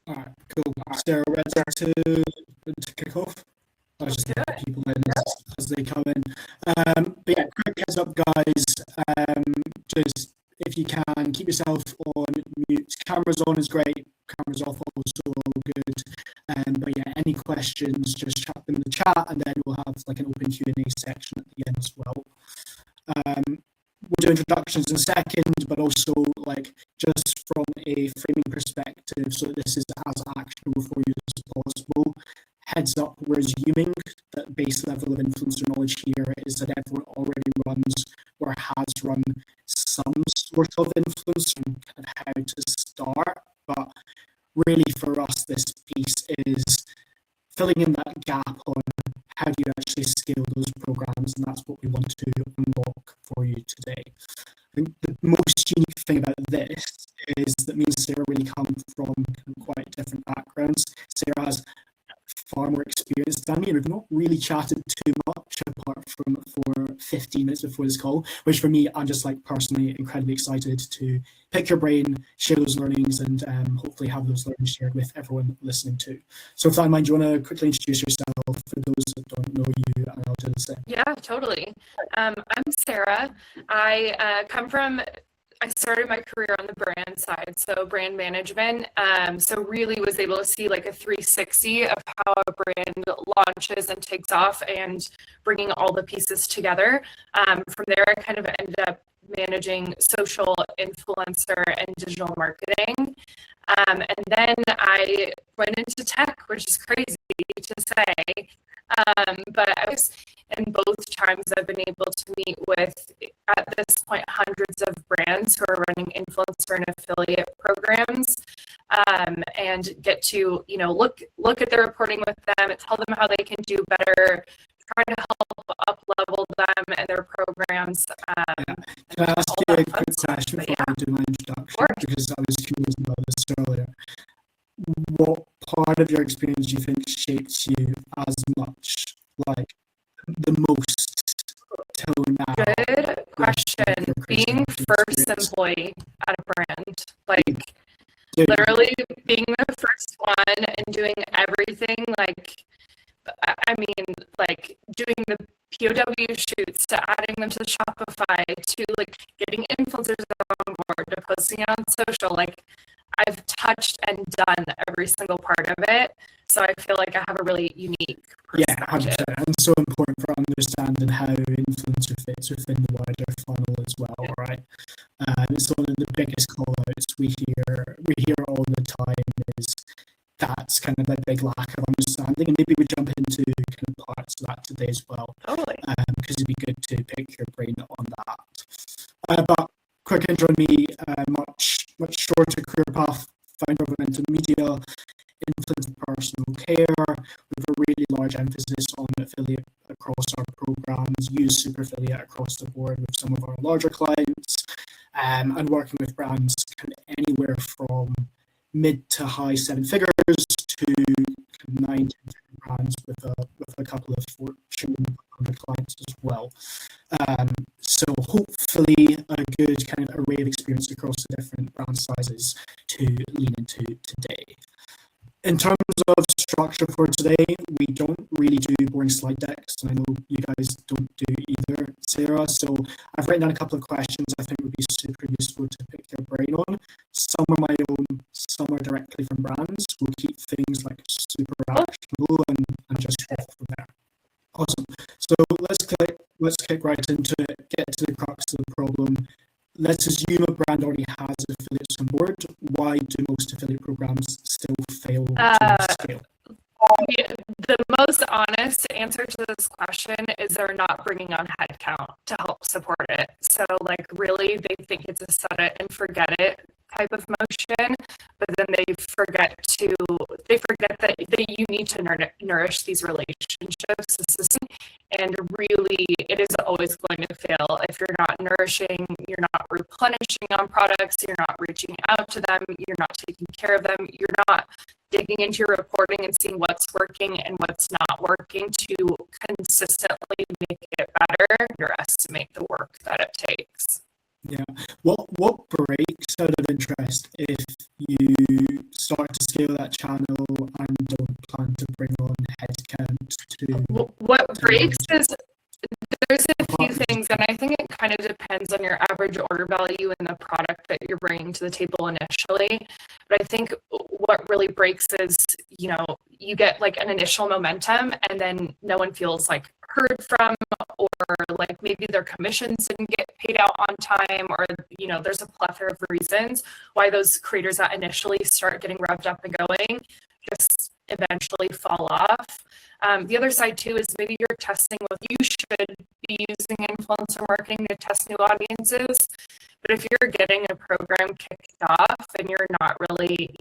All right, cool. Sarah, ready to kick off? I was just letting people in as they come in. But yeah, quick heads up, guys. Just if you can, keep yourself on mute. Cameras on is great. Cameras off also all good. But yeah, any questions, just chuck them in the chat, and then we'll have like an open Q&A section at the end as well. We'll do introductions in a second, but also like just from a framing perspective, so that this is as actionable for you as possible. Heads up, we're assuming that base level of influencer knowledge here is that everyone already runs or has run some sort of influence and kind of how to start. But really for us, this piece is filling in that gap on how do you actually scale those programs, and that's what we want to unlock for you today. I think the most unique thing about this is that me and Sarah really come from quite different backgrounds. Sarah has far more experience than me, and we've not really chatted too much apart from for 15 minutes before this call, which for me, I'm just like personally incredibly excited to pick your brain, share those learnings, and hopefully have those learnings shared with everyone listening too. So with that in mind, do you want to quickly introduce yourself for those that don't know you, and I'll do the same. Yeah, totally. I'm Sarah. I started my career on the brand side, so brand management. So really was able to see like a 360 of how a brand launches and takes off and bringing all the pieces together. From there, I kind of ended up managing social influencer and digital marketing. And then I went into tech, which is crazy to say. But I was, in both times I've been able to meet with, at this point, hundreds of brands who are running influencer and affiliate programs, and get to, look at their reporting with them and tell them how they can do better, try to help up-level them and their programs. Can I ask you a quick question before I do my introduction? Because I was curious about this earlier. What part of your experience do you think shapes you as much, like the most till now? Good question. Being first employee at a brand, like literally being the first one and doing everything, doing the POW shoots, to adding them to Shopify, to like getting influencers on board, to posting it on social, I've touched and done every single part of it, so I feel like I have a really unique perspective. Yeah, 100%. And so important for understanding how influencer fits within the wider funnel as well, right? It's one of the biggest call-outs we hear all the time is that's kind of a big lack of understanding, and maybe we jump into kind of parts of that today as well. Totally. Because it'd be good to pick your brain on that. But quick intro on me, much shorter career path, founder of Augmentum Media, influence personal care, with a really large emphasis on affiliate across our programs, use Superfiliate across the board with some of our larger clients, and working with brands kind of anywhere from mid to high seven figures to 9 to 10 brands with a couple of Fortune 100 clients as well. So hopefully a good kind of array of experience across the different brand sizes to lean into today. In terms of structure for today, we don't really do boring slide decks, and I know you guys don't do either, Sarah. So I've written down a couple of questions I think would be super useful to pick your brain on. Some are my own, some are directly from brands. We'll keep things like super actionable and just off from there. Awesome. So let's kick right into it, get to the crux of the problem. Let's assume a brand already has affiliates on board. Why do most affiliate programs still fail to scale? The most honest answer to this question is they're not bringing on headcount to help support it. So really they think it's a set it and forget it type of motion, but then they forget that you need to nourish these relationships. And really it is always going to fail if you're not nourishing, you're not replenishing on products, you're not reaching out to them, you're not taking care of them, you're not digging into your reporting and seeing what's working and what's not working to consistently make it better, underestimate the work that it takes. Yeah. What breaks out of interest if you start to scale that channel and don't plan to bring on headcount What to breaks manage is there's a few partners? things, and I think it kind of depends on your average order value and the product that you're bringing to the table initially. But I think what really breaks is, you get like an initial momentum and then no one feels like heard from, or like maybe their commissions didn't get paid out on time, or, there's a plethora of reasons why those creators that initially start getting revved up and going just eventually fall off. The other side too is maybe you're testing you should be using influencer marketing to test new audiences. But if you're getting a program kicked off and you're not really,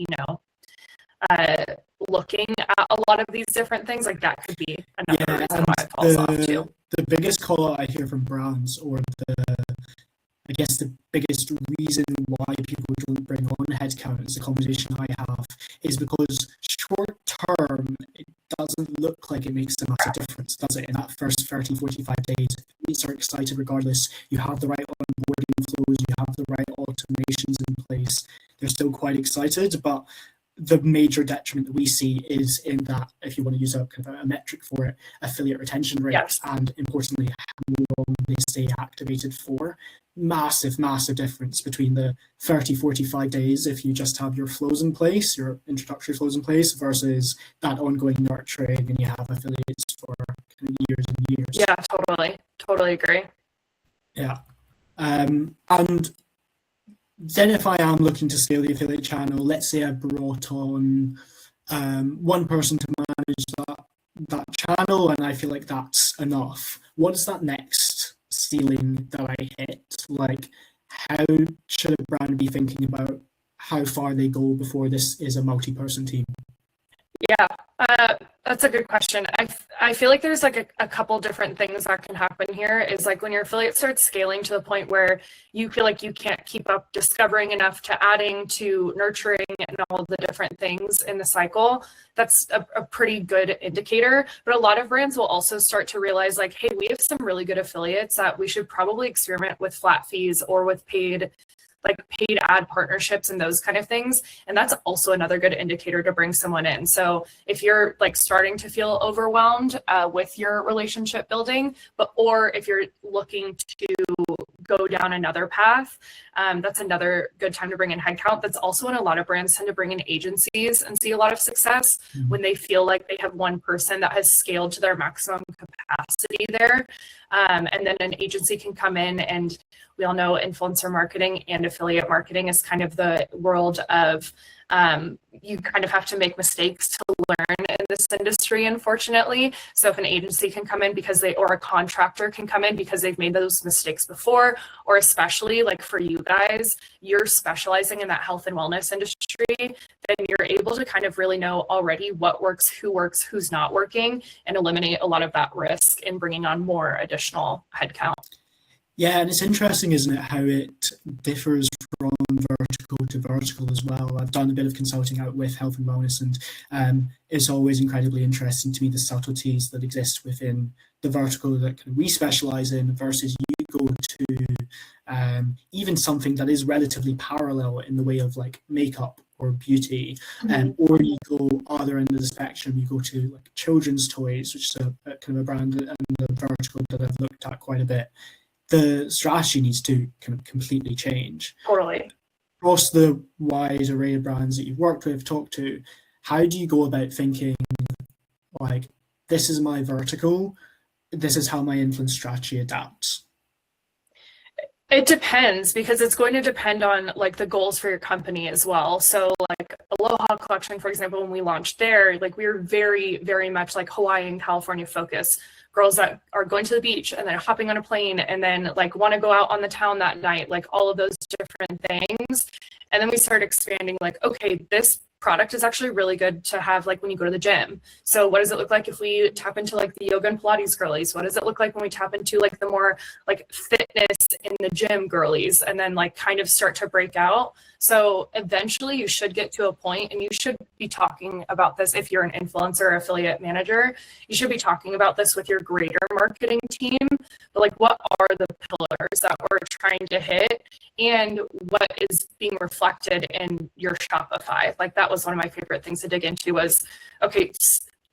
looking at a lot of these different things, like that could be another reason why it falls off too. The biggest call out I hear from brands, or I guess the biggest reason why people don't bring on headcount, is the conversation I have, is because short term, it doesn't look like it makes a massive difference, does it? In that first 30, 45 days, leads are excited regardless. You have the right onboarding flows, you have the right automations in place. They're still quite excited, but the major detriment that we see is in that, if you want to use a kind of a metric for it, affiliate retention rates, yes, and importantly, how long they stay activated for. Massive difference between the 30, 45 days if you just have your flows in place, your introductory flows in place, versus that ongoing nurturing and you have affiliates for kind of years and years. Yeah, totally agree. Yeah. And then if I am looking to scale the affiliate channel, let's say I brought on one person to manage that channel and I feel like that's enough. What is that next ceiling that I hit? Like, how should a brand be thinking about how far they go before this is a multi-person team? Yeah, that's a good question. I feel like there's like a couple different things that can happen here. Is like when your affiliate starts scaling to the point where you feel like you can't keep up discovering enough to adding to nurturing and all of the different things in the cycle. That's a pretty good indicator. But a lot of brands will also start to realize like, hey, we have some really good affiliates that we should probably experiment with flat fees or with paid ad partnerships and those kind of things. And that's also another good indicator to bring someone in. So if you're like starting to feel overwhelmed with your relationship building, or if you're looking to go down another path, that's another good time to bring in headcount. That's also when a lot of brands tend to bring in agencies and see a lot of success when they feel like they have one person that has scaled to their maximum capacity there. And then an agency can come in, and we all know influencer marketing and affiliate marketing is kind of the world of you kind of have to make mistakes to learn in this industry, unfortunately. So if an agency can come in or a contractor can come in because they've made those mistakes before, or especially like for you guys, you're specializing in that health and wellness industry, then you're able to kind of really know already what works, who's not working, and eliminate a lot of that risk in bringing on more additional headcount. Yeah, and it's interesting, isn't it, how it differs from vertical to vertical as well. I've done a bit of consulting out with health and wellness, and it's always incredibly interesting to me the subtleties that exist within the vertical that we specialize in versus you go to even something that is relatively parallel in the way of like makeup or beauty, or you go other end of the spectrum, you go to like children's toys, which is a kind of a brand and a vertical that I've looked at quite a bit. The strategy needs to kind of completely change. Totally. Across the wide array of brands that you've worked with, talked to, how do you go about thinking like, this is my vertical, this is how my influence strategy adapts? It depends, because it's going to depend on like the goals for your company as well. So like Aloha Collection, for example, when we launched there, like we were very, very much like Hawaii and California focused. Girls that are going to the beach and then hopping on a plane and then like want to go out on the town that night, like all of those different things. And then we started expanding like, okay, this product is actually really good to have like when you go to the gym. So what does it look like if we tap into like the yoga and Pilates girlies? What does it look like when we tap into like the more like fitness in the gym girlies, and then like kind of start to break out? So eventually you should get to a point, and you should be talking about this if you're an influencer or affiliate manager. You should be talking about this with your greater marketing team. But like, what are the pillars that we're trying to hit, and what is being reflected in your Shopify? Like, that was one of my favorite things to dig into was, okay,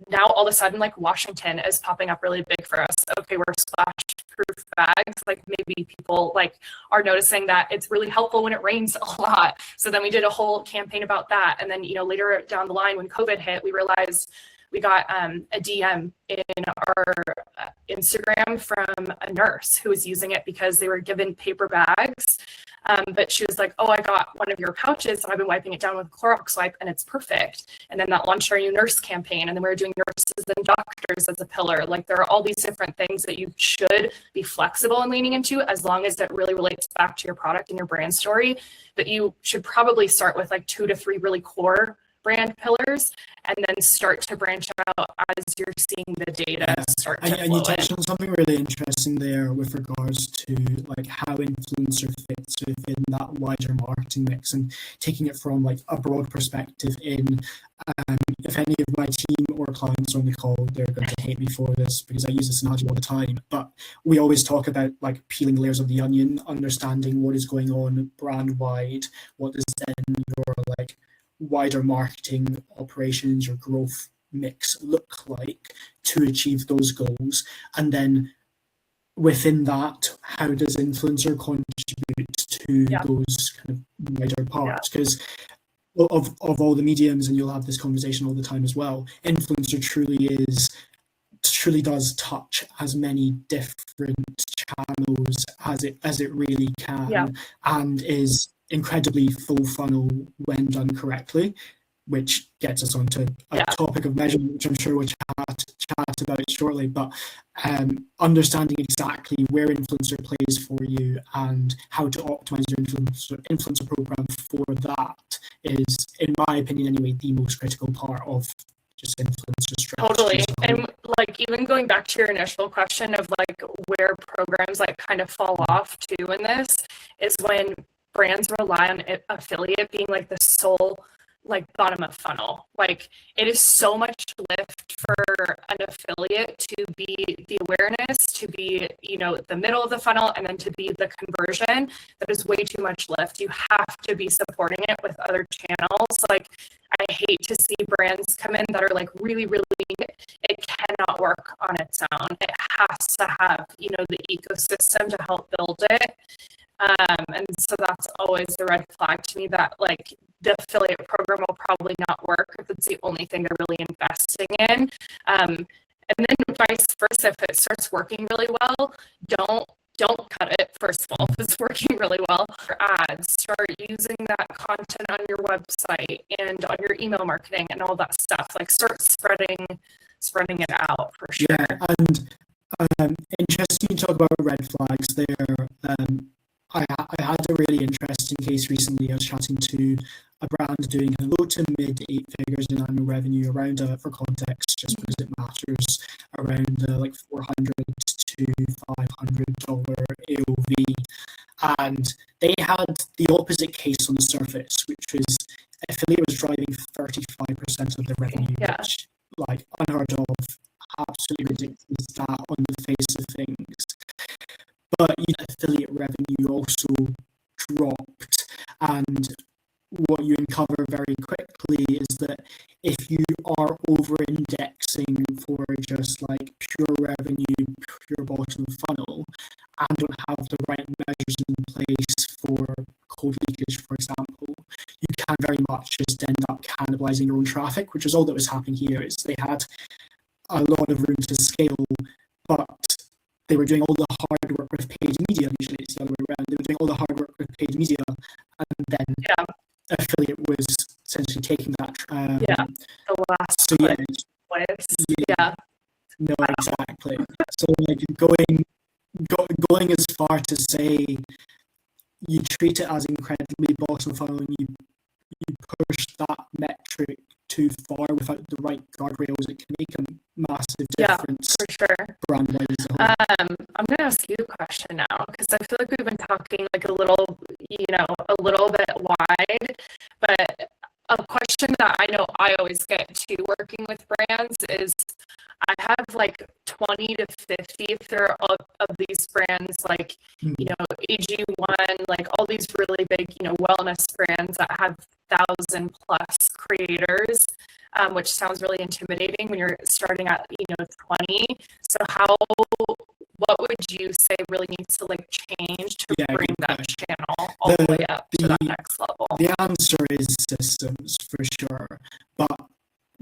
now all of a sudden, like Washington is popping up really big for us. Okay, we're splash proof bags. Like maybe people like are noticing that it's really helpful when it rains a lot. So then we did a whole campaign about that. And then, you know, later down the line when COVID hit, we realized we got a DM in our Instagram from a nurse who was using it because they were given paper bags. But she was like, oh, I got one of your pouches and I've been wiping it down with Clorox wipe and it's perfect. And then that launched our new nurse campaign. And then we were doing nurses and doctors as a pillar. Like there are all these different things that you should be flexible in leaning into as long as that really relates back to your product and your brand story. But you should probably start with like 2 to 3 really core brand pillars and then start to branch out as you're seeing the data start to flow and you touched on something really interesting there with regards to like how influencer fits within that wider marketing mix, and taking it from like a broad perspective in if any of my team or clients on the call, they're going to hate me for this because I use this analogy all the time, but we always talk about like peeling layers of the onion, understanding what is going on brand wide, what is then your like wider marketing operations or growth mix look like to achieve those goals. And then within that, how does influencer contribute to those kind of wider parts? Because of all the mediums, and you'll have this conversation all the time as well, influencer truly does touch as many different channels as it really can, and is incredibly full funnel when done correctly, which gets us onto a topic of measurement, which I'm sure we'll chat about shortly. But understanding exactly where influencer plays for you and how to optimize your influencer program for that is, in my opinion anyway, the most critical part of just influencer strategy. Totally. And like even going back to your initial question of like where programs like kind of fall off too in this is when brands rely on affiliate being like the sole like bottom of funnel. Like it is so much lift for an affiliate to be the awareness, to be, you know, the middle of the funnel, and then to be the conversion. That is way too much lift. You have to be supporting it with other channels. Like I hate to see brands come in that are like really, really, it cannot work on its own. It has to have, you know, the ecosystem to help build it. And so that's always the red flag to me that like the affiliate program will probably not work if it's the only thing they're really investing in. And then vice versa, if it starts working really well, don't cut it. First of all, if it's working really well for ads, start using that content on your website and on your email marketing and all that stuff. Like start spreading it out for sure. Yeah, and interesting to talk about red flags there. I had a really interesting case recently. I was chatting to a brand doing low to mid 8 figures in annual revenue around, for context, just because it matters, around like $400 to $500 AOV. And they had the opposite case on the surface, which was affiliate was driving 35% of the revenue, which like unheard of, absolutely ridiculous that on the face of things. But affiliate revenue also dropped, and what you uncover very quickly is that if you are over-indexing for just like pure revenue, pure bottom funnel, and don't have the right measures in place for code leakage, for example, you can very much just end up cannibalizing your own traffic, which is all that was happening here. Is they had a lot of room to scale, but they were doing all the hard work with paid media. Usually it's the other way around. They were doing all the hard work with paid media, and then affiliate was essentially taking that. The last place. No, exactly. So like going as far to say you treat it as incredibly bottom funnel, and you push that metric too far without the right guardrails, it can make a massive Yeah, difference for sure. brand-wise as a whole. I'm going to ask you a question now because I feel like we've been talking like a little bit wide, but a question that I know I always get to working with brands is I have like 20 to 50 of these brands, like, AG1, like all these really big, wellness brands that have 1,000 plus creators, which sounds really intimidating when you're starting at, 20. So what would you say really needs to like change to bring that channel all the way up to that next level? The answer is systems for sure. But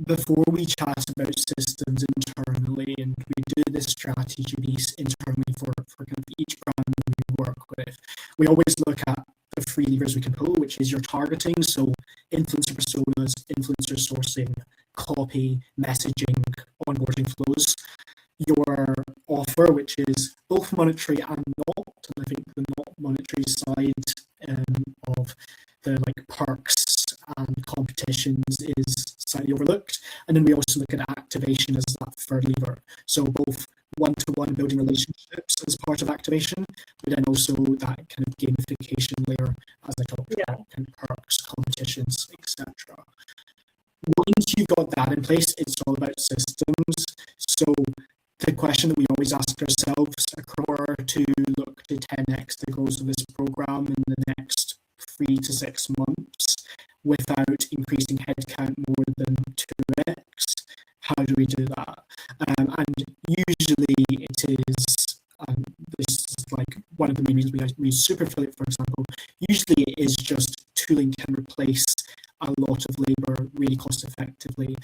before we chat about systems internally, and we do this strategy piece internally for kind of each brand that we work with, we always look at the three levers we can pull, which is your targeting, so influencer personas, influencer sourcing, copy, messaging, onboarding flows, your offer, which is both monetary and not, and I think the not monetary side of the like perks and competitions is slightly overlooked. And then we also look at activation as that third lever. So both one-to-one building relationships as part of activation, but then also that kind of gamification layer, as I talked about, kind of perks, competitions, etc. Once you've got that in place, it's all about systems. So the question that we always ask ourselves to look to 10x the goals of this program in the next 3 to 6 months without increasing headcount more than 2x. How do we do that? And usually it is, this is like one of the main reasons we use Superfiliate, for example. Usually it is just tooling can replace a lot of labor really cost effectively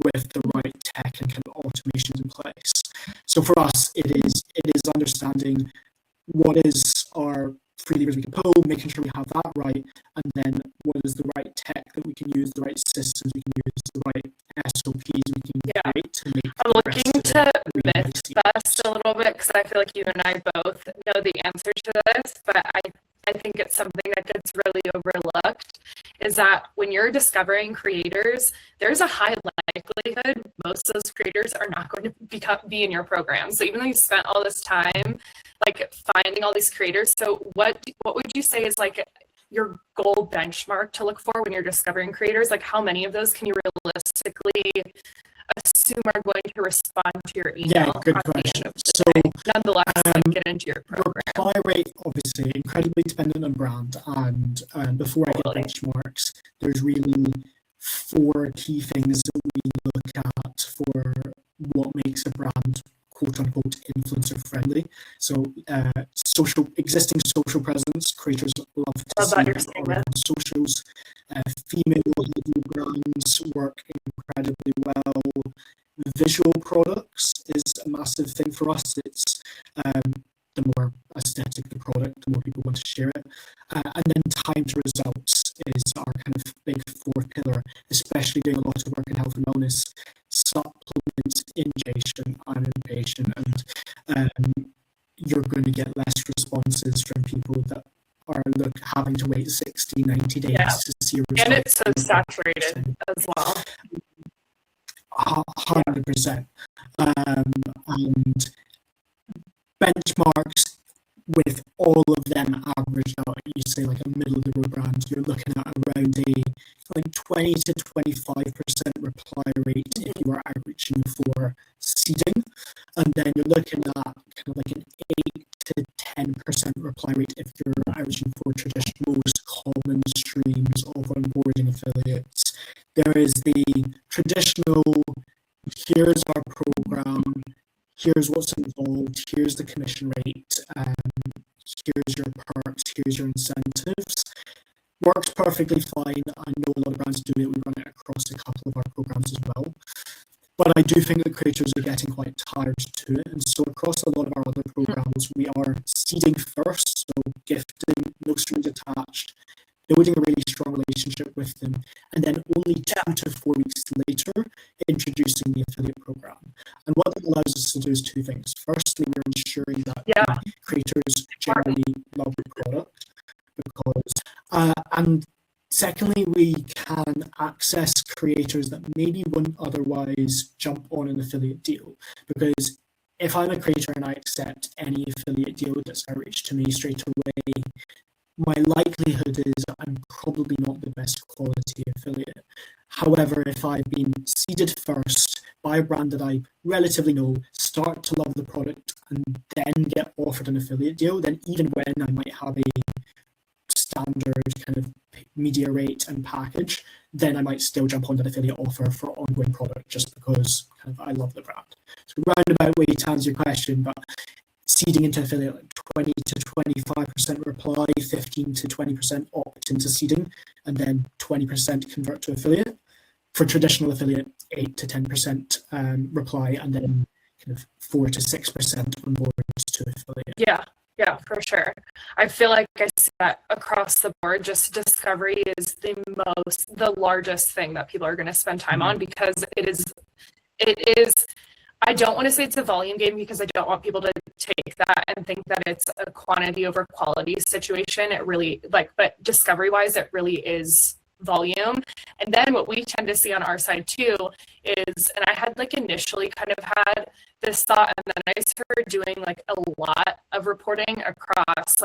with the right tech and kind of automations in place. So for us, it is understanding what is our three levers we can pull, making sure we have that right, and then what is the right tech that we can use, the right systems we can use, the right SOPs we can create to make. I'm looking to myth bust a little bit because I feel like you and I both know the answer to this, but I think it's something that gets really overlooked, is that when you're discovering creators, there's a high likelihood most of those creators are not going to be in your program. So even though you spent all this time like finding all these creators, so what would you say is like your goal benchmark to look for when you're discovering creators? Like how many of those can you realistically assume are going to respond to your email? Yeah, good question. So nonetheless, like, get into your program. Reply rate, obviously, incredibly dependent on brand. And before I get benchmarks, there's really 4 key things that we look at for what makes a brand quote unquote influencer friendly. So existing social presence, creators love to see around socials. Female brands work incredibly well. Visual products is a massive thing for us. It's the more aesthetic the product, the more people want to share it. And then time to results is our kind of big 4th pillar, especially doing a lot of work in health and wellness, supplements, ingestion, I'm impatient, and you're going to get less responses from people that are having to wait 60, 90 days to see a result. And it's so saturated as well. 100%. And benchmarks with all of them averaged out, you say like a middle of the road brand, you're looking at around a like 20 to 25% reply rate if you are averaging for seeding, and then you're looking at kind of like an 8 to 10% reply rate if you're averaging for traditional most common streams of onboarding affiliates. There is the traditional, here's our program, here's what's involved, here's the commission rate, here's your perks, here's your incentives. Works perfectly fine. I know a lot of brands do it. We run it across a couple of our programs as well. But I do think that creators are getting quite tired to it. And so across a lot of our other programs, we are seeding first, so gifting, no strings attached, building a really strong relationship with them, and then only 2 to 4 weeks later, introducing the affiliate program. And what that allows us to do is 2 things. Firstly, we're ensuring that creators generally love the product, because and Secondly, we can access creators that maybe wouldn't otherwise jump on an affiliate deal, because if I'm a creator and I accept any affiliate deal that's outreached to me straight away, my likelihood is I'm probably not the best quality affiliate. However, if I've been seeded first by a brand that I relatively know, start to love the product, and then get offered an affiliate deal, then even when I might have a standard kind of media rate and package, then I might still jump on that affiliate offer for ongoing product just because kind of I love the brand. So roundabout way to answer your question, but seeding into affiliate, like 20 to 25% reply, 15 to 20% opt into seeding, and then 20% convert to affiliate. For traditional affiliate, 8 to 10% reply, and then kind of 4 to 6% on board to affiliate. Yeah, for sure. I feel like I see that across the board. Just discovery is the largest thing that people are going to spend time on, because it is, I don't want to say it's a volume game, because I don't want people to take that and think that it's a quantity over quality situation. It really, but discovery wise, it really is volume. And then what we tend to see on our side too is, and I had initially kind of had this thought, and then I started doing a lot of reporting across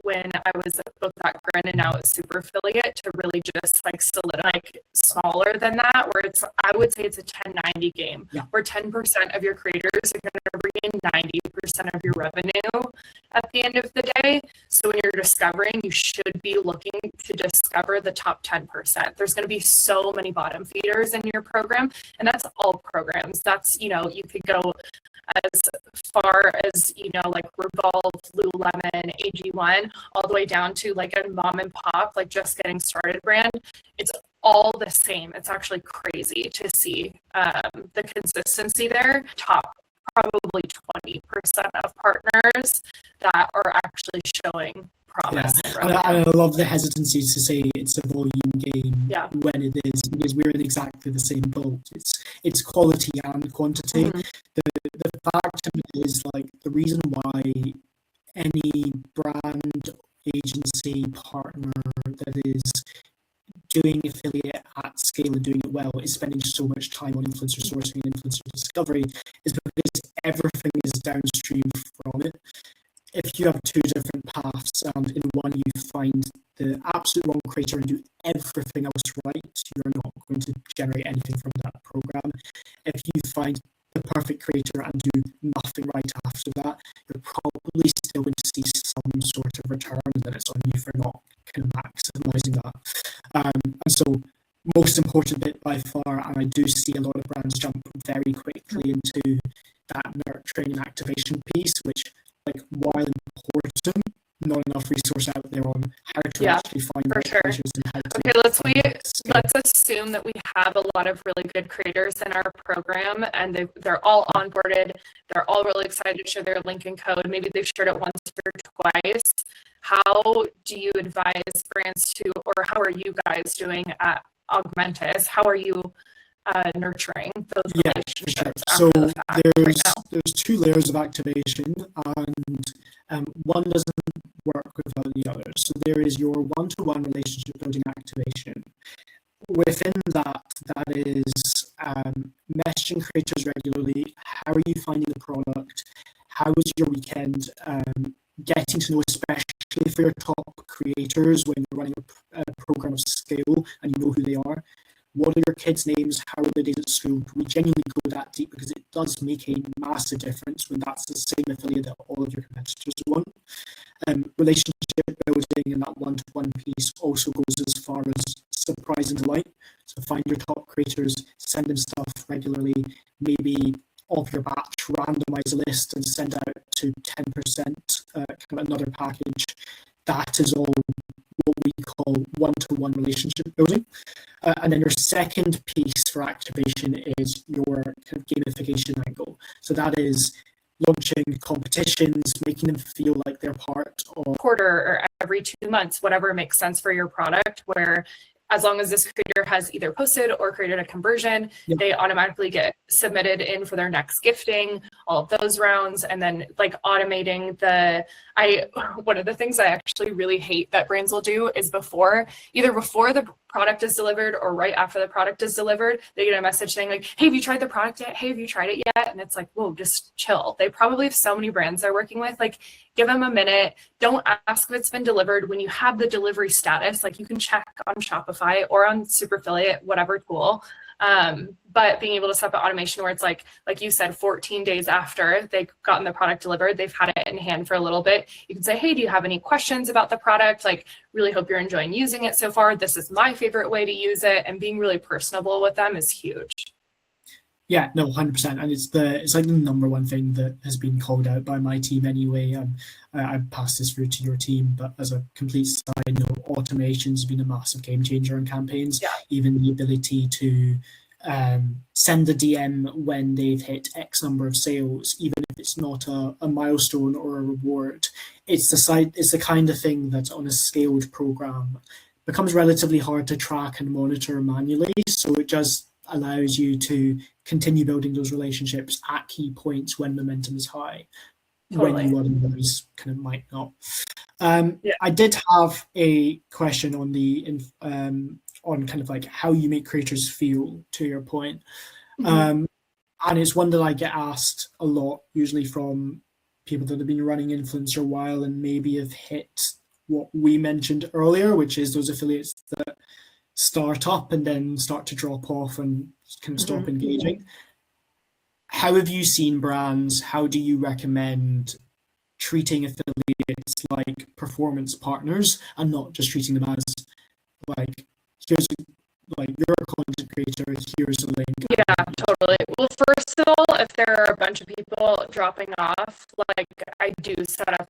when I was both at Grin and now at Superfiliate, to really just solidify smaller than that, where I would say it's a 10-90 game, where 10% of your creators are going to bring in 90% of your revenue at the end of the day. So when you're discovering, you should be looking to discover the top 10%. There's going to be so many bottom feeders in your program, and that's all programs. That's, you could go as far as, Revolve, Lululemon, AG1, all the way down to a mom and pop, just getting started brand. It's all the same. It's actually crazy to see the consistency there. Top probably 20% of partners that are actually showing promise. I love the hesitancy to say it's a volume game when it is, because we're in exactly the same boat. It's quality and quantity. The fact of it is, the reason why any brand, agency, partner that is doing affiliate at scale and doing it well is spending so much time on influencer sourcing and influencer discovery, is because everything is downstream from it. If you have two different paths, and in one you find the absolute wrong creator and do everything else right, you're not going to generate anything from that program. If you find the perfect creator and do nothing right after that, you're probably still going to see some sort of return, and then it's on you for not kind of maximizing that. And so, most important bit by far, and I do see a lot of brands jump very quickly into that nurturing and activation piece, which, while important, not enough resource out there on how to actually find for sure. and how to let's assume that we have a lot of really good creators in our program, and they're all onboarded. They're all really excited to share their link and code. Maybe they've shared it once or twice. How do you advise brands to, or how are you guys doing at Augmentus? How are you nurturing those relationships? So there's two layers of activation, and one doesn't work without the other. So there is your one-to-one relationship building activation. Within that is messaging creators regularly. How are you finding the product? How was your weekend? Getting to know, especially for your top creators when you're running a program of scale and you know who they are. What are your kids' names? How are their days at school? We genuinely go that deep, because it does make a massive difference when that's the same affiliate that all of your competitors want. Relationship building and that one-to-one piece also goes as far as surprise and delight. So find your top creators, send them stuff regularly, maybe of your batch, randomize a list and send out to 10% kind of another package. That is all what we call one-to-one relationship building. And then your second piece for activation is your kind of gamification angle. So that is launching competitions, making them feel like they're part of quarter or every 2 months, whatever makes sense for your product, where as long as this creator has either posted or created a conversion, they automatically get submitted in for their next gifting, all of those rounds. And then like automating one of the things I actually really hate that brands will do is either before the product is delivered or right after the product is delivered, they get a message saying like, hey, have you tried the product yet? Hey, have you tried it yet? And it's like, whoa, just chill. They probably have so many brands they're working with. Like, give them a minute. Don't ask if it's been delivered. When you have the delivery status, like you can check on Shopify or on Superfiliate, whatever tool. But being able to set up automation where it's like you said, 14 days after they've gotten the product delivered, they've had it in hand for a little bit. You can say, hey, do you have any questions about the product? Like, really hope you're enjoying using it so far. This is my favorite way to use it. And being really personable with them is huge. Yeah, no, 100%. And it's like the number one thing that has been called out by my team anyway. I passed this through to your team, but as a complete side note, automation has been a massive game changer in campaigns. Yeah. Even the ability to send a DM when they've hit X number of sales, even if it's not a milestone or a reward. It's the kind of thing that on a scaled program becomes relatively hard to track and monitor manually. So it just allows you to continue building those relationships at key points when momentum is high, when you otherwise kind of might not. I did have a question on on kind of like how you make creators feel, to your point. And it's one that I get asked a lot, usually from people that have been running influencer a while and maybe have hit what we mentioned earlier, which is those affiliates that start up and then start to drop off and kind of stop engaging. How have you seen brands? How do you recommend treating affiliates like performance partners and not just treating them as like, you're a content creator, here's a link? Yeah, totally. Well, first of all, if there are a bunch of people dropping off, like I do set up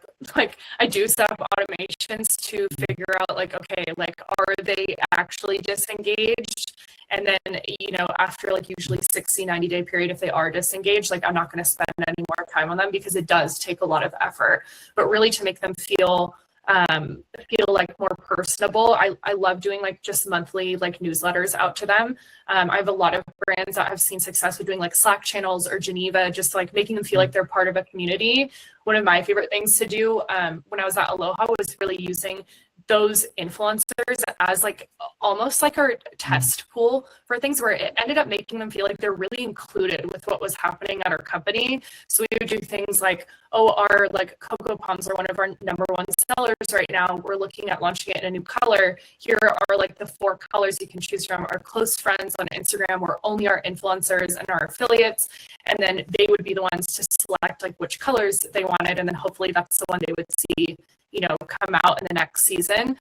automations to figure out like, okay, like, are they actually disengaged? And then, after like usually 90-day period, if they are disengaged, like I'm not going to spend any more time on them because it does take a lot of effort, but really to make them feel like more personable. I love doing like just monthly like newsletters out to them. I have a lot of brands that have seen success with doing like Slack channels or Geneva, just like making them feel like they're part of a community. One of my favorite things to do when I was at Aloha was really using those influencers as like almost like our test pool for things, where it ended up making them feel like they're really included with what was happening at our company. So we would do things like, our like Cocoa Palms are one of our number one sellers right now. We're looking at launching it in a new color. Here are like the 4 colors you can choose from. Our close friends on Instagram were only our influencers and our affiliates. And then they would be the ones to select like which colors they wanted. And then hopefully that's the one they would see come out in the next season.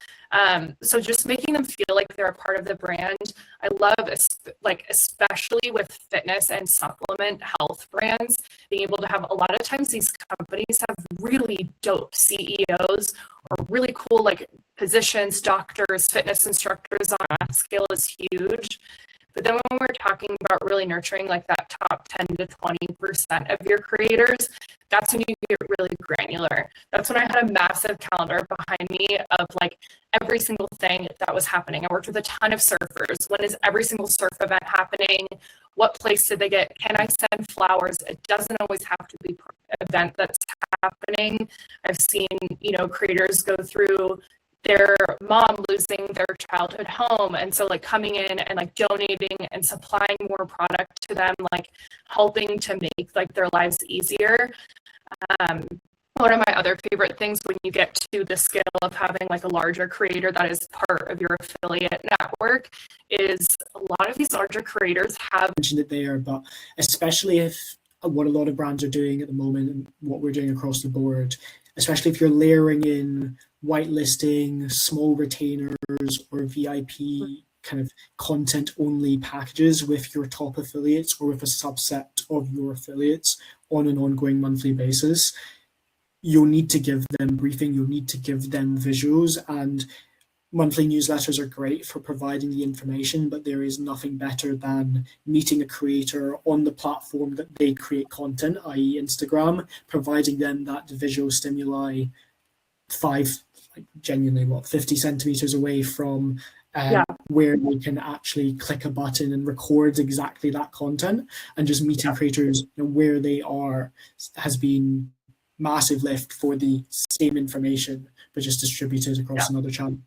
So just making them feel like they're a part of the brand. I love, especially with fitness and supplement health brands, being able to have, a lot of times these companies have really dope CEOs or really cool like positions, doctors, fitness instructors on that scale is huge. But then when we're talking about really nurturing like that top 10 to 20% of your creators, that's when you get really granular. That's when I had a massive calendar behind me of like every single thing that was happening. I worked with a ton of surfers. When is every single surf event happening? What place did they get? Can I send flowers? It doesn't always have to be an event that's happening. I've seen, creators go through their mom losing their childhood home, and so like coming in and like donating and supplying more product to them, like helping to make like their lives easier. One of my other favorite things when you get to the scale of having like a larger creator that is part of your affiliate network is a lot of these larger creators have mentioned it there, but especially if what a lot of brands are doing at the moment and what we're doing across the board, especially if you're layering in whitelisting, small retainers, or VIP kind of content only packages with your top affiliates or with a subset of your affiliates on an ongoing monthly basis, you'll need to give them briefing, you'll need to give them visuals, and monthly newsletters are great for providing the information, but there is nothing better than meeting a creator on the platform that they create content, i.e. Instagram, providing them that visual stimuli 50 centimeters away from where you can actually click a button and record exactly that content, and just meeting creators where they are has been massive lift for the same information, but just distributed across another channel.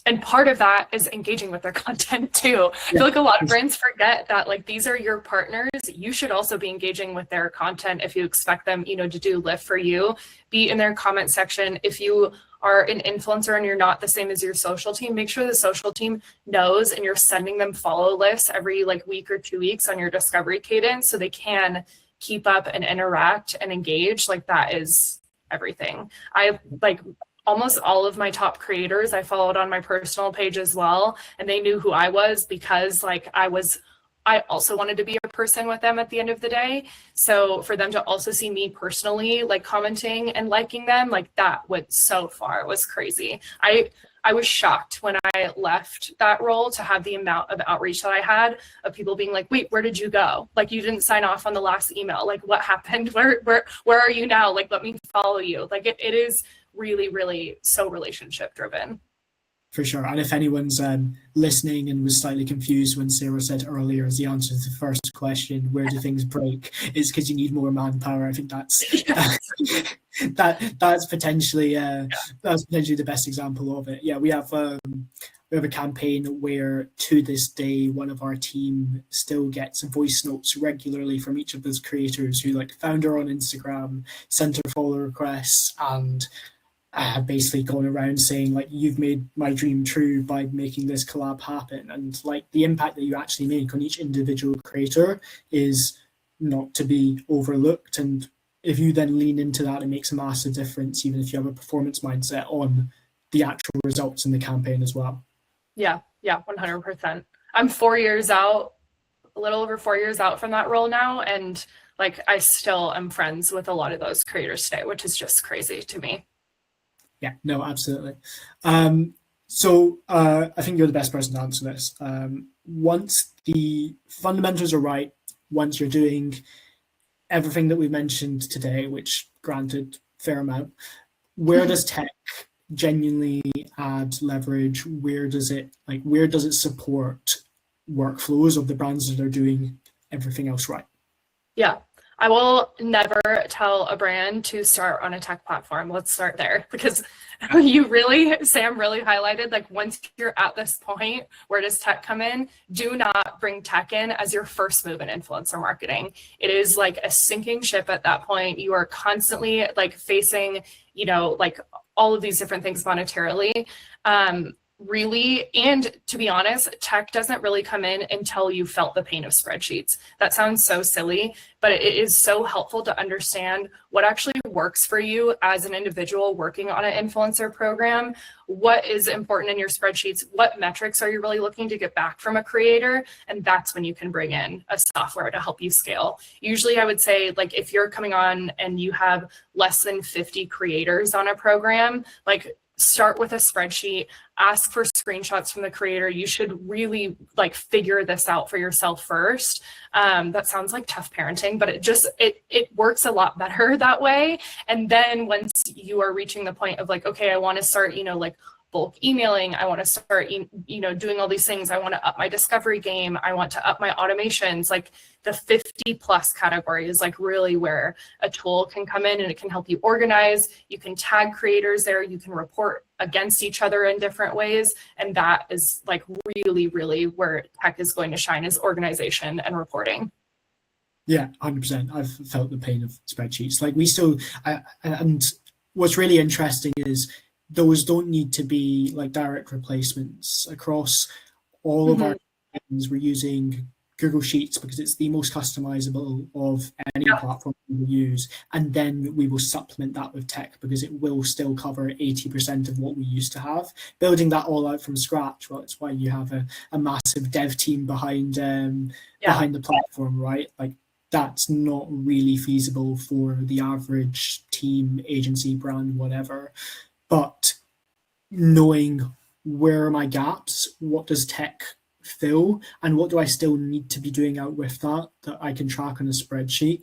And part of that is engaging with their content too. I feel like a lot of brands forget that, like, these are your partners. You should also be engaging with their content if you expect them, to do lift for you. Be in their comment section. If you are an influencer and you're not the same as your social team, make sure the social team knows and you're sending them follow lists every week or 2 weeks on your discovery cadence, so they can keep up and interact and engage. Like, that is everything. I almost all of my top creators I followed on my personal page as well, and they knew who I was because I also wanted to be a person with them at the end of the day. So for them to also see me personally commenting and liking them, that went so far. It was crazy. I was shocked when I left that role to have the amount of outreach that I had of people being like, wait, where did you go? You didn't sign off on the last email. What happened? Where are you now? Let me follow you. It is really, really so relationship driven. For sure. And if anyone's listening and was slightly confused when Sarah said earlier as the answer to the first question, where do things break, it's because you need more manpower. I think that's that's potentially the best example of it. Yeah, we have a campaign where to this day one of our team still gets voice notes regularly from each of those creators who found her on Instagram, sent her follow requests, and basically going around saying you've made my dream true by making this collab happen. And the impact that you actually make on each individual creator is not to be overlooked. And if you then lean into that, it makes a massive difference, even if you have a performance mindset on the actual results in the campaign as well. Yeah, 100%. I'm 4 years out, a little over 4 years out from that role now, and I still am friends with a lot of those creators today, which is just crazy to me. Yeah, no, absolutely. So I think you're the best person to answer this. Once the fundamentals are right, once you're doing everything that we mentioned today, which granted, fair amount, where does tech genuinely add leverage? Where does it support workflows of the brands that are doing everything else right? Yeah. I will never tell a brand to start on a tech platform. Let's start there, because Sam really highlighted, once you're at this point, where does tech come in? Do not bring tech in as your first move in influencer marketing. It is a sinking ship at that point. You are constantly facing, all of these different things monetarily. Really, and to be honest, tech doesn't really come in until you felt the pain of spreadsheets. That sounds so silly, but it is so helpful to understand what actually works for you as an individual working on an influencer program. What is important in your spreadsheets? What metrics are you really looking to get back from a creator? And that's when you can bring in a software to help you scale. Usually I would say, if you're coming on and you have less than 50 creators on a program, start with a spreadsheet, ask for screenshots from the creator. You should really figure this out for yourself first. That sounds like tough parenting, but it works a lot better that way. And then once you are reaching the point of okay, I want to start, bulk emailing, I want to start, doing all these things. I want to up my discovery game. I want to up my automations. The 50 plus category is really where a tool can come in, and it can help you organize. You can tag creators there. You can report against each other in different ways. And that is really, really where tech is going to shine, is organization and reporting. Yeah, 100%. I've felt the pain of spreadsheets. And what's really interesting is those don't need to be direct replacements across all of our things. We're using Google Sheets because it's the most customizable of any platform we use, and then we will supplement that with tech because it will still cover 80% of what we used to have. Building that all out from scratch, well, it's why you have a massive dev team behind the platform, right? That's not really feasible for the average team, agency, brand, whatever. But knowing where are my gaps, what does tech fill, and what do I still need to be doing out with that I can track on a spreadsheet,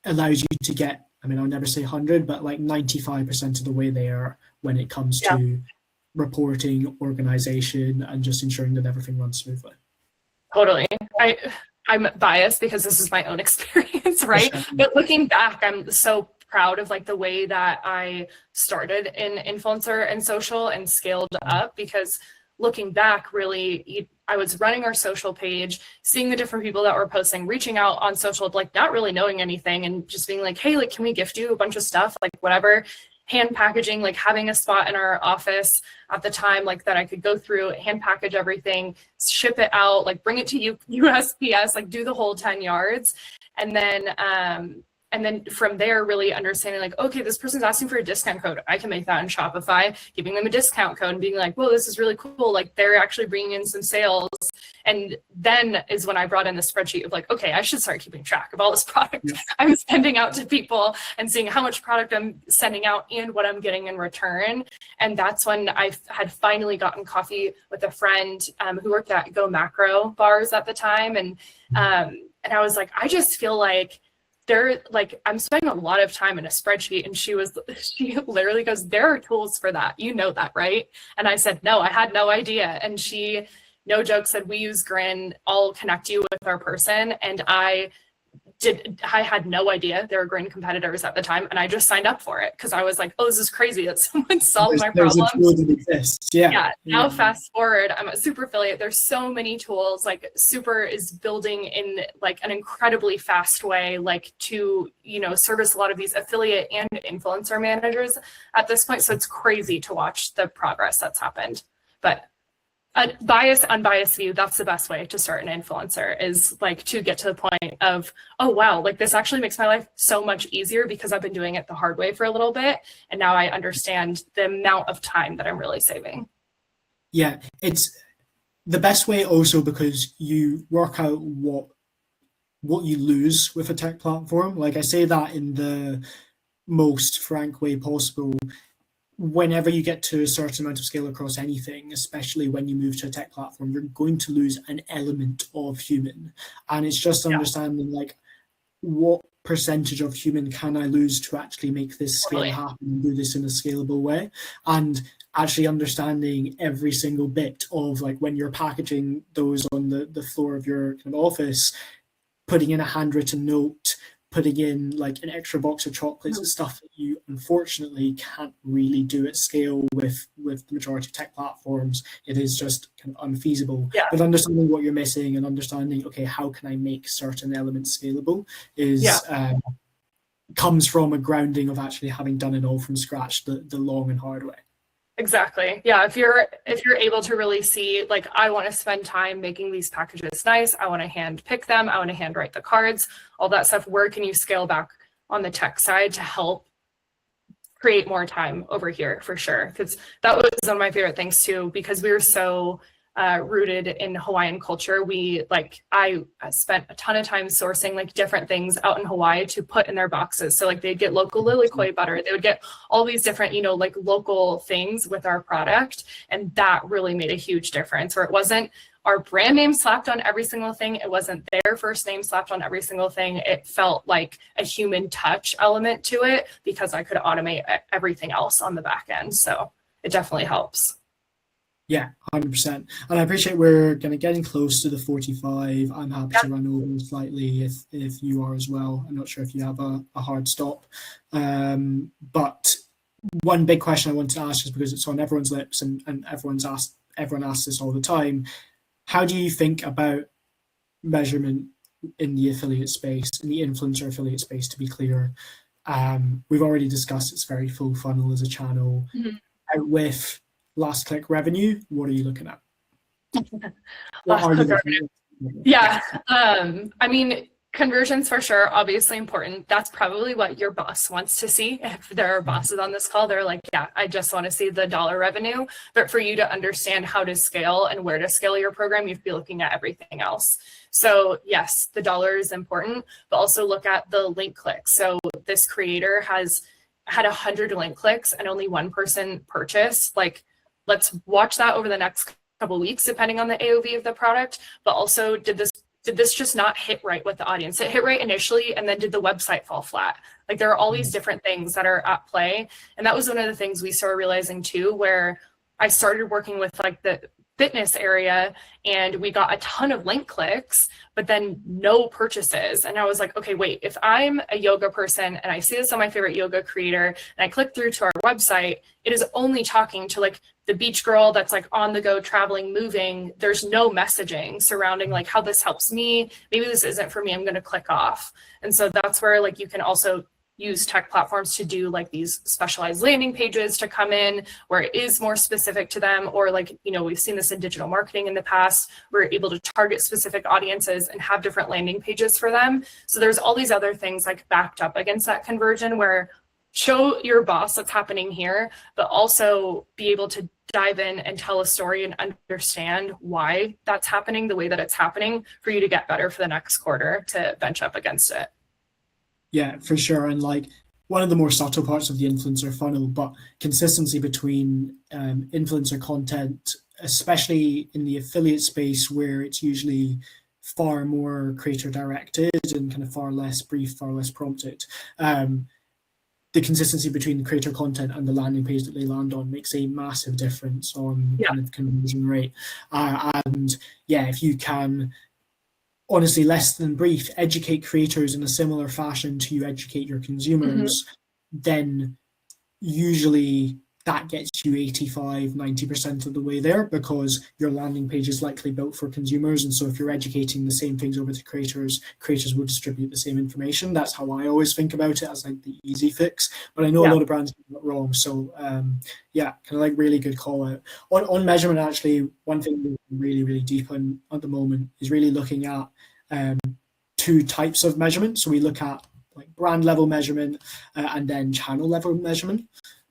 allows you to get, I'll never say 100, but 95% of the way there when it comes to reporting, organization, and just ensuring that everything runs smoothly. Totally. I'm biased because this is my own experience, right? But looking back, I'm so proud of like the way that I started in influencer and social and scaled up, because looking back, really, I was running our social page, seeing the different people that were posting, reaching out on social, like not really knowing anything and just being like, hey, like, can we gift you a bunch of stuff? Like whatever, hand packaging, like having a spot in our office at the time, like that I could go through, hand package everything, ship it out, like bring it to USPS, like do the whole 10 yards. And then from there, really understanding like, okay, this person's asking for a discount code. I can make that in Shopify, giving them a discount code and being like, whoa, this is really cool. Like they're actually bringing in some sales. And then is when I brought in the spreadsheet of like, okay, I should start keeping track of all this product I'm sending out to people and seeing how much product I'm sending out and what I'm getting in return. And that's when I had finally gotten coffee with a friend who worked at Go Macro bars at the time. And I was like, I just feel like I'm spending a lot of time in a spreadsheet. And she literally goes, there are tools for that. You know that, right? And I said, no, I had no idea. And she, no joke, said, we use Grin, I'll connect you with our person. And I had no idea there were Grin competitors at the time. And I just signed up for it because I was like, oh, this is crazy that someone solved my problem. Yeah. Now fast forward, I'm at Superfiliate. There's so many tools. Like Super is building in like an incredibly fast way, like to, service a lot of these affiliate and influencer managers at this point. So it's crazy to watch the progress that's happened. But a unbiased view, that's the best way to start an influencer, is like to get to the point of, oh wow, like this actually makes my life so much easier because I've been doing it the hard way for a little bit, and now I understand the amount of time that I'm really saving. Yeah, it's the best way also because you work out what you lose with a tech platform. Like I say that in the most frank way possible. Whenever you get to a certain amount of scale across anything, especially when you move to a tech platform, you're going to lose an element of human. And it's just understanding like what percentage of human can I lose to actually make this scale happen and do this in a scalable way. And actually understanding every single bit of like when you're packaging those on the floor of your kind of office, putting in a handwritten note, putting in like an extra box of chocolates and stuff that you unfortunately can't really do at scale with the majority of tech platforms. It is just kind of unfeasible. Yeah. But understanding what you're missing and understanding, okay, how can I make certain elements scalable is comes from a grounding of actually having done it all from scratch the long and hard way. Exactly. Yeah. If you're able to really see, like, I want to spend time making these packages nice. I want to hand pick them. I want to hand write the cards, all that stuff. Where can you scale back on the tech side to help create more time over here for sure? Because that was one of my favorite things too, because we were so rooted in Hawaiian culture. I spent a ton of time sourcing like different things out in Hawaii to put in their boxes. So like they'd get local lilikoi butter, they would get all these different, like local things with our product. And that really made a huge difference, where it wasn't our brand name slapped on every single thing. It wasn't their first name slapped on every single thing. It felt like a human touch element to it because I could automate everything else on the back end. So it definitely helps. Yeah, 100%. And I appreciate we're kind of getting close to the 45. I'm happy to run over slightly if you are as well. I'm not sure if you have a hard stop. But one big question I want to ask is because it's on everyone's lips and everyone asks this all the time. How do you think about measurement in the affiliate space, in the influencer affiliate space, to be clear? We've already discussed it's very full funnel as a channel. Out with last click revenue, what are you looking at? Yeah. I mean, conversions for sure, obviously important. That's probably what your boss wants to see. If there are bosses on this call, they're like, yeah, I just want to see the dollar revenue. But for you to understand how to scale and where to scale your program, you'd be looking at everything else. So yes, the dollar is important, but also look at the link clicks. So this creator had 100 link clicks and only one person purchased. Like, let's watch that over the next couple of weeks, depending on the AOV of the product. But also, did this just not hit right with the audience? It hit right initially, and then did the website fall flat? Like, there are all these different things that are at play. And that was one of the things we started realizing too, where I started working with like the fitness area, and we got a ton of link clicks, but then no purchases. And I was like, okay, wait, if I'm a yoga person and I see this on my favorite yoga creator and I click through to our website, it is only talking to like the beach girl that's like on the go, traveling, moving. There's no messaging surrounding like how this helps me. Maybe this isn't for me, I'm going to click off. And so that's where like you can also use tech platforms to do like these specialized landing pages to come in where it is more specific to them, or like, you know, we've seen this in digital marketing in the past. We're able to target specific audiences and have different landing pages for them. So there's all these other things like backed up against that conversion, where show your boss what's happening here, but also be able to dive in and tell a story and understand why that's happening the way that it's happening for you to get better for the next quarter to bench up against it. Yeah, for sure. And like one of the more subtle parts of the influencer funnel, but consistency between influencer content, especially in the affiliate space where it's usually far more creator directed and kind of far less brief, far less prompted. The consistency between the creator content and the landing page that they land on makes a massive difference on kind of conversion rate. And yeah, if you can, honestly, less than brief, educate creators in a similar fashion to you educate your consumers, then usually that gets you 85-90% of the way there, because your landing page is likely built for consumers. And so if you're educating the same things over to creators, creators will distribute the same information. That's how I always think about it, as like the easy fix. But I know a lot of brands get it wrong. So yeah, kind of like really good call out. On measurement, actually, one thing we're really, really deep on at the moment is really looking at two types of measurement. So we look at like brand level measurement and then channel level measurement.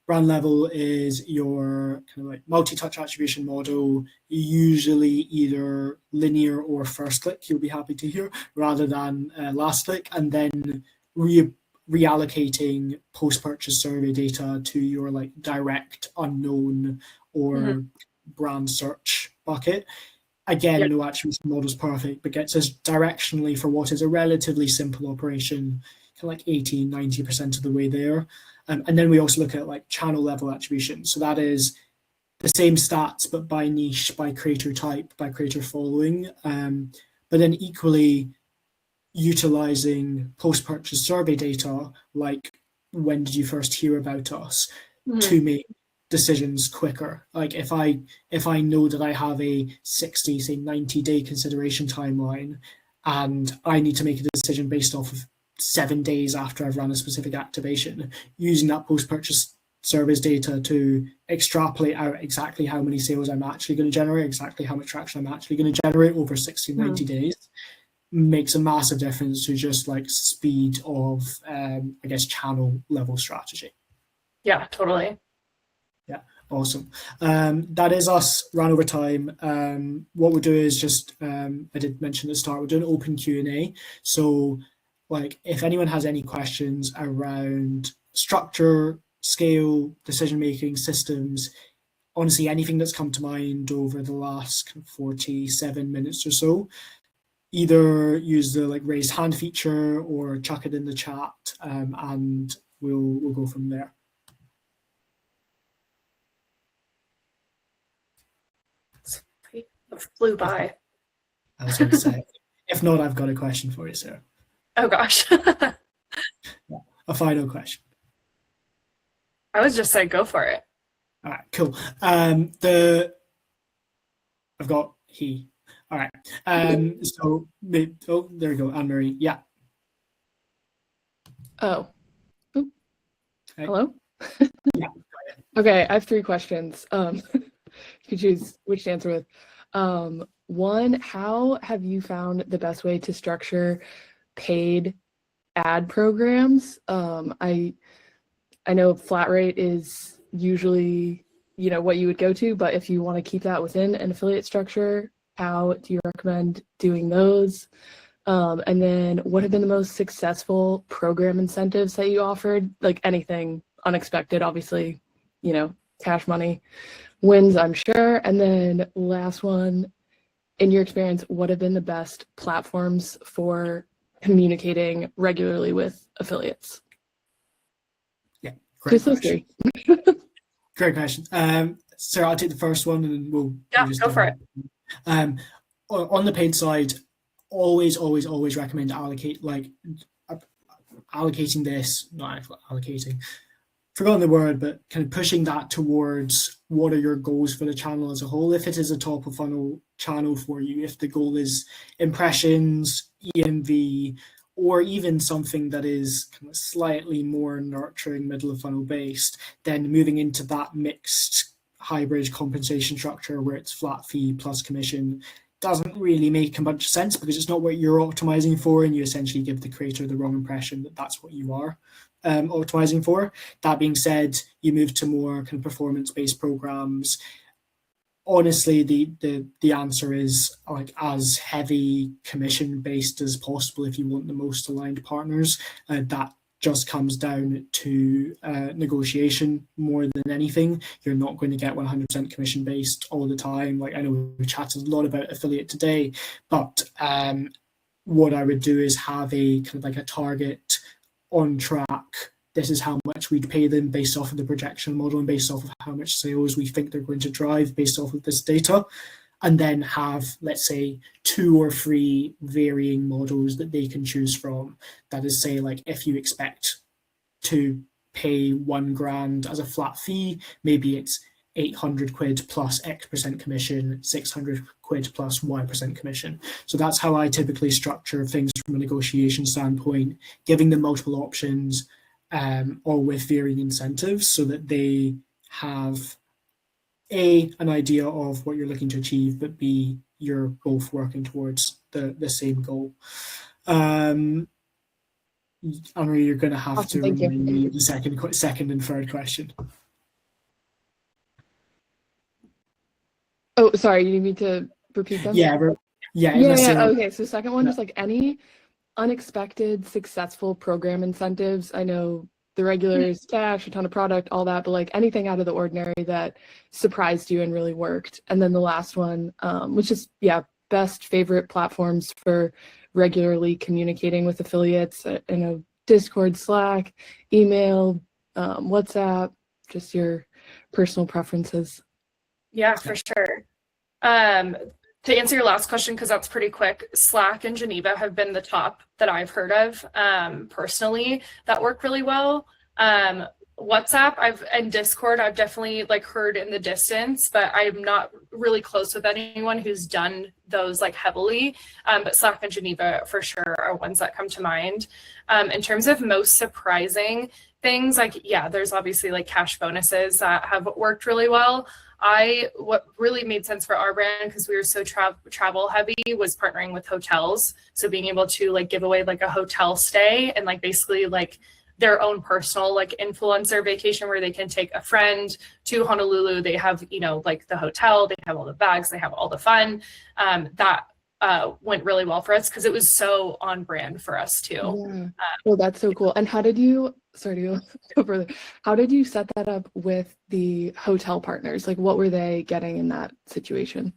Brand level is your kind of like multi-touch attribution model, usually either linear or first click, you'll be happy to hear, rather than last click, and then reallocating post-purchase survey data to your like direct, unknown, or brand search bucket. Again, no attribution model is perfect, but gets us directionally for what is a relatively simple operation, kind of like 80-90% of the way there. And then we also look at like channel level attribution. So that is the same stats, but by niche, by creator type, by creator following. But then equally utilizing post-purchase survey data, like when did you first hear about us, to make decisions quicker. Like if I know that I have a 60, say 90-day consideration timeline, and I need to make a decision based off of 7 days after I've run a specific activation, using that post-purchase surveys data to extrapolate out exactly how many sales I'm actually going to generate, exactly how much traction I'm actually going to generate over 60, 90 days, makes a massive difference to just like speed of, I guess, channel level strategy. Yeah, totally. Yeah, awesome. That is us ran over time. What we'll do is just, I did mention at the start, we're doing open Q&A. So like if anyone has any questions around structure, scale, decision-making, systems, honestly, anything that's come to mind over the last 47 minutes or so, either use the like raised hand feature or chuck it in the chat, and we'll go from there. It flew by. I was going to say, if not, I've got a question for you, Sarah. Oh gosh. Yeah, a final question. I was just saying, go for it. All right, cool. I've got he. All right. So, oh, there we go. Anne-Marie. Yeah. Oh. Hey. Hello? Yeah. Okay, I have 3 questions. You can choose which to answer with. One, how have you found the best way to structure paid ad programs? I know flat rate is usually, you know, what you would go to, but if you want to keep that within an affiliate structure, how do you recommend doing those? And then what have been the most successful program incentives that you offered? Like anything unexpected, obviously, you know, cash money wins, I'm sure. And then last one, in your experience, what have been the best platforms for communicating regularly with affiliates? Yeah, great question. Great question. Sarah, I'll take the first one, and then we'll just go for it. On the paid side, always recommend allocating this, not allocating, forgotten the word, but kind of pushing that towards what are your goals for the channel as a whole. If it is a top of funnel channel for you, if the goal is impressions, EMV, or even something that is kind of slightly more nurturing, middle of funnel based, then moving into that mixed hybrid compensation structure where it's flat fee plus commission doesn't really make a bunch of sense, because it's not what you're optimizing for, and you essentially give the creator the wrong impression that that's what you are optimizing for. That being said, you move to more kind of performance-based programs. Honestly, the answer is like as heavy commission-based as possible if you want the most aligned partners. That just comes down to negotiation more than anything. You're not going to get 100% commission based all the time. Like, I know we chatted a lot about affiliate today, but what I would do is have a kind of like a target on track. This is how much we'd pay them based off of the projection model and based off of how much sales we think they're going to drive based off of this data. And then have, let's say, 2 or 3 varying models that they can choose from. That is, say, like, if you expect to pay $1,000 as a flat fee, maybe it's 800 quid plus X% commission, 600 quid plus Y% commission. So that's how I typically structure things from a negotiation standpoint, giving them multiple options, or with varying incentives, so that they have an idea of what you're looking to achieve, but B, you're both working towards the same goal. Anne-Marie, you're going to have to remind me the second and third question. Oh, sorry, you need me to repeat them? Yeah. Okay, so second one, just like any unexpected successful program incentives. I know the regular is cash, a ton of product, all that, but like anything out of the ordinary that surprised you and really worked. And then the last one, which is, best favorite platforms for regularly communicating with affiliates. I know Discord, Slack, email, WhatsApp, just your personal preferences. Yeah, for sure. To answer your last question, because that's pretty quick, Slack and Geneva have been the top that I've heard of personally that work really well. WhatsApp and Discord I've definitely like heard in the distance, but I'm not really close with anyone who's done those like heavily. But Slack and Geneva for sure are ones that come to mind. In terms of most surprising things, like, there's obviously like cash bonuses that have worked really well. What really made sense for our brand, because we were so travel heavy, was partnering with hotels. So being able to like give away like a hotel stay and like basically like their own personal like influencer vacation where they can take a friend to Honolulu. They have, like the hotel, they have all the bags, they have all the fun. That went really well for us because it was so on brand for us too. Yeah. Well, that's so cool. And how did you, sorry to go further, how did you set that up with the hotel partners? Like, what were they getting in that situation?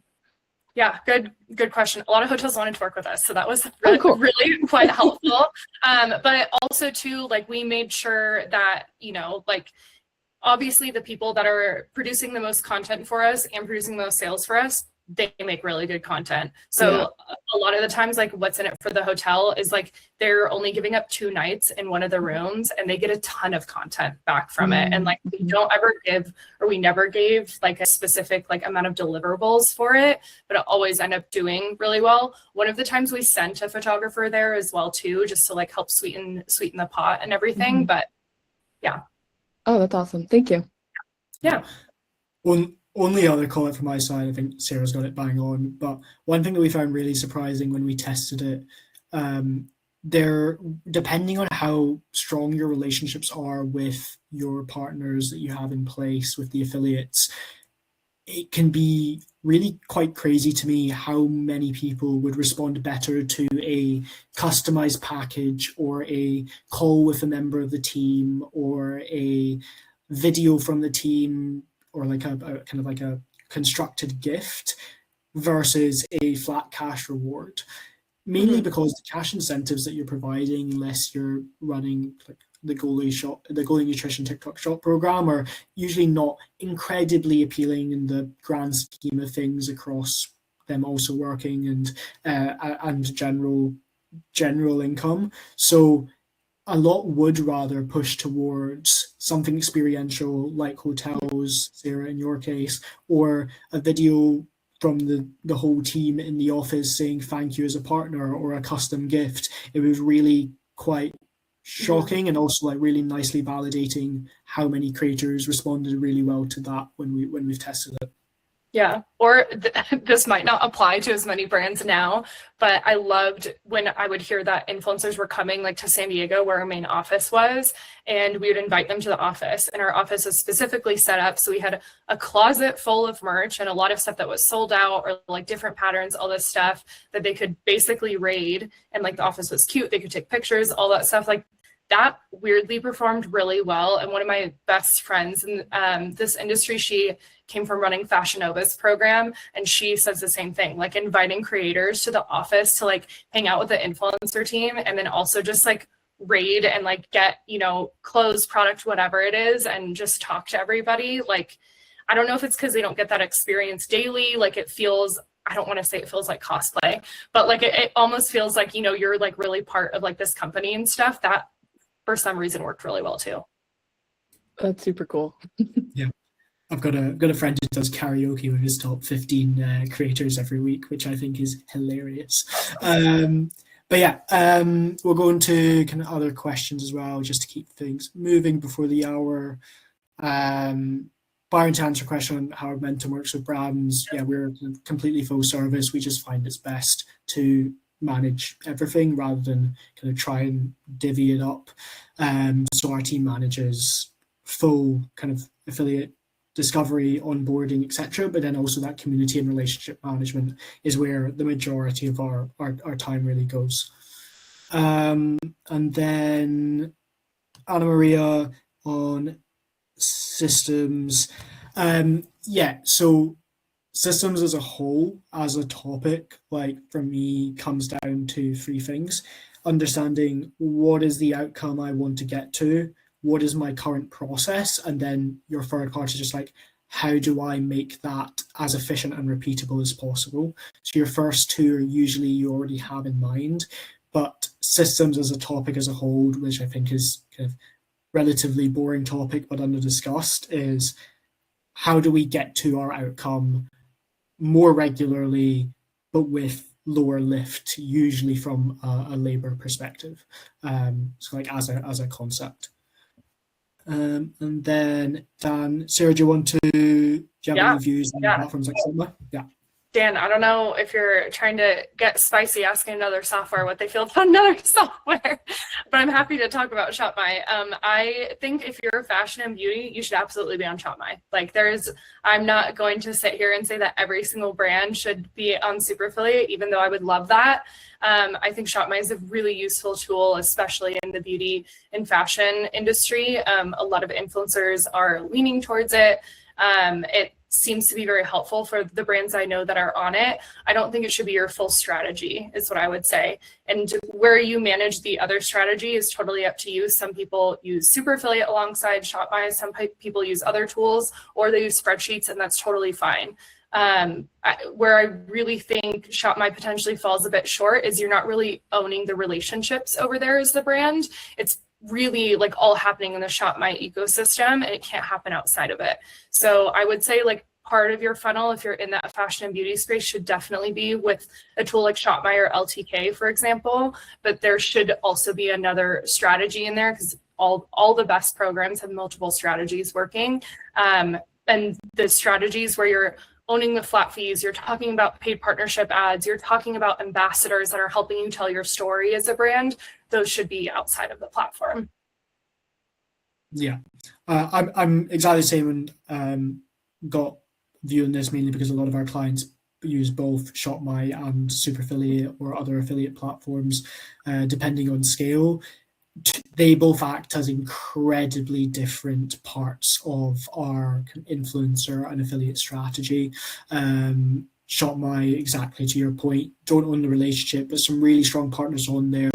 Yeah, good question. A lot of hotels wanted to work with us, so that was really, really quite helpful. But also too, like, we made sure that, like, obviously the people that are producing the most content for us and producing the most sales for us, they make really good content. So a lot of the times, like, what's in it for the hotel is like they're only giving up 2 nights in one of the rooms and they get a ton of content back from it. And like we never gave like a specific like amount of deliverables for it, but it always ended up doing really well. One of the times we sent a photographer there as well too, just to like help sweeten the pot and everything. But yeah. Oh, that's awesome. Thank you. Yeah. Only other comment from my side, I think Sarah's got it bang on, but one thing that we found really surprising when we tested it, depending on how strong your relationships are with your partners that you have in place with the affiliates, it can be really quite crazy to me how many people would respond better to a customized package or a call with a member of the team or a video from the team, or like a kind of like a constructed gift versus a flat cash reward. Mainly because the cash incentives that you're providing, unless you're running like the goalie nutrition TikTok shop program are usually not incredibly appealing in the grand scheme of things across them also working and general income. So a lot would rather push towards something experiential like hotels, Sarah, in your case, or a video from the whole team in the office saying thank you as a partner, or a custom gift. It was really quite shocking and also like really nicely validating how many creators responded really well to that when we've tested it. Yeah, or this might not apply to as many brands now, but I loved when I would hear that influencers were coming like to San Diego where our main office was, and we would invite them to the office, and our office was specifically set up so we had a closet full of merch and a lot of stuff that was sold out, or like different patterns, all this stuff that they could basically raid, and like the office was cute, they could take pictures, all that stuff. Like that weirdly performed really well. And one of my best friends in this industry, she came from running Fashion Nova's program, and she says the same thing, like inviting creators to the office to like hang out with the influencer team, and then also just like raid and like get, you know, clothes, product, whatever it is, and just talk to everybody. Like, I don't know if it's because they don't get that experience daily. Like it feels, I don't want to say it feels like cosplay, but like it almost feels like, you know, you're like really part of like this company and stuff. That for some reason worked really well too. That's super cool. Yeah. I've got a friend who does karaoke with his top 15 creators every week, which I think is hilarious. But yeah, we'll go into kind of other questions as well, just to keep things moving before the hour. Byron, to answer a question on how Augmentum works with brands, yeah, we're completely full service. We just find it's best to manage everything rather than kind of try and divvy it up. So our team manages full kind of affiliate discovery, onboarding, etc. But then also that community and relationship management is where the majority of our time really goes. And then Anna Maria on systems. Yeah, so systems as a whole, as a topic, like for me, comes down to three things. Understanding what is the outcome I want to get to, what is my current process, and then your third part is just like, how do I make that as efficient and repeatable as possible? So your first two are usually you already have in mind, but systems as a topic as a whole, which I think is kind of relatively boring topic but under discussed, is how do we get to our outcome more regularly but with lower lift, usually from a labor perspective. So like as a concept. And then Dan, Sarah, do you have any views on platforms like Sigma? Yeah. Dan, I don't know if you're trying to get spicy asking another software what they feel about another software, but I'm happy to talk about ShopMy. I think if you're fashion and beauty, you should absolutely be on ShopMy. Like I'm not going to sit here and say that every single brand should be on Superfiliate, even though I would love that. I think ShopMy is a really useful tool, especially in the beauty and fashion industry. A lot of influencers are leaning towards it. It seems to be very helpful for the brands I know that are on it. I don't think it should be your full strategy, is what I would say. And where you manage the other strategy is totally up to you. Some people use Superfiliate alongside ShopMy. Some people use other tools, or they use spreadsheets, and that's totally fine. Where I really think ShopMy potentially falls a bit short is you're not really owning the relationships over there as the brand. It's really like all happening in the ShopMy ecosystem, and it can't happen outside of it. So I would say like part of your funnel, if you're in that fashion and beauty space, should definitely be with a tool like ShopMy or LTK, for example. But there should also be another strategy in there, because all the best programs have multiple strategies working. And the strategies where you're owning the flat fees, you're talking about paid partnership ads, you're talking about ambassadors that are helping you tell your story as a brand, those should be outside of the platform. Yeah, I'm exactly the same, and got viewing this mainly because a lot of our clients use both ShopMy and Superfiliate or other affiliate platforms, depending on scale. They both act as incredibly different parts of our influencer and affiliate strategy. Shopify, exactly to your point, don't own the relationship, but some really strong partners on there,